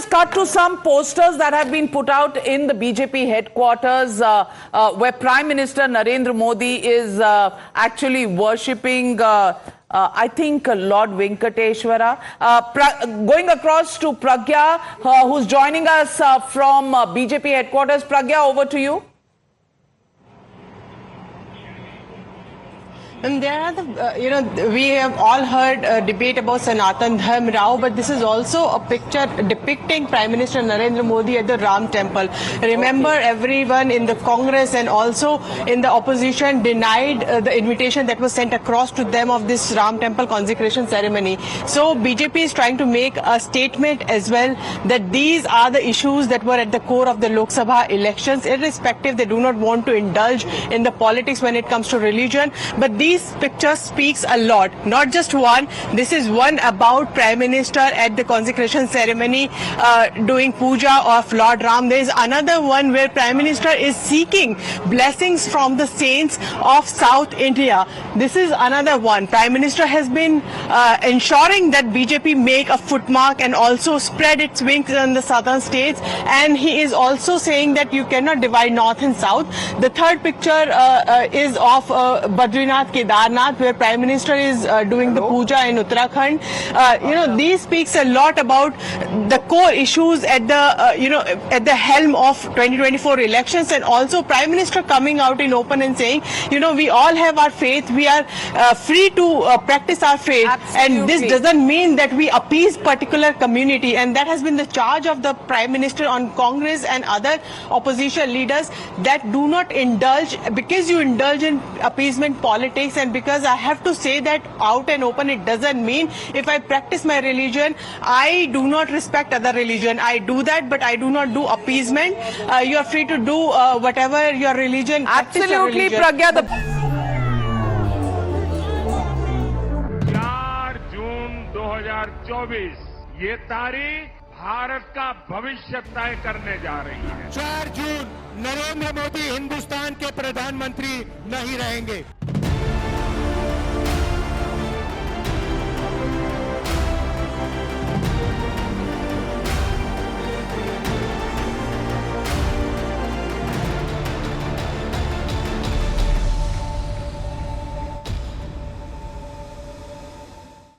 just cut to some posters that have been put out in the BJP headquarters where Prime Minister Narendra Modi is actually worshipping I think Lord Venkateshwara. Going across to Pragya, who's joining us from BJP headquarters. Pragya, over to you. And there are the, we have all heard a debate about Sanatan Dharm Rao, but this is also a picture depicting Prime Minister Narendra Modi at the Ram Temple. Remember, everyone in the Congress and also in the opposition denied the invitation that was sent across to them of this Ram Temple consecration ceremony. So BJP is trying to make a statement as well that these are the issues that were at the core of the Lok Sabha elections. Irrespective, they do not want to indulge in the politics when it comes to religion, but these pictures speaks a lot. Not just one. This is one about Prime Minister at the consecration ceremony doing puja of Lord Ram. There is another one where Prime Minister is seeking blessings from the saints of South India. This is another one. Prime Minister has been ensuring that BJP make a footmark and also spread its wings in the southern states, and he is also saying that you cannot divide north and south. The third picture is of Badrinath Kedarnath, where Prime Minister is doing the puja in Uttarakhand. These speaks a lot about the core issues at the at the helm of 2024 elections, and also Prime Minister coming out in open and saying, we all have our faith, we are free to practice our faith. Absolutely. And this doesn't mean that we appease particular community, and that has been the charge of the Prime Minister on Congress and other opposition leaders, that do not indulge, because you indulge in appeasement politics, and because I have to say that out and open, it doesn't mean if I practice my religion, I do not respect other religion. I do that, but I do not do appeasement. You are free to do whatever your religion. Absolutely, Pragya. 4 जून 2024 ये तारीख भारत का भविष्य तय करने जा रही है। 4 जून नरेंद्र मोदी हिंदुस्तान के प्रधानमंत्री नहीं रहेंगे।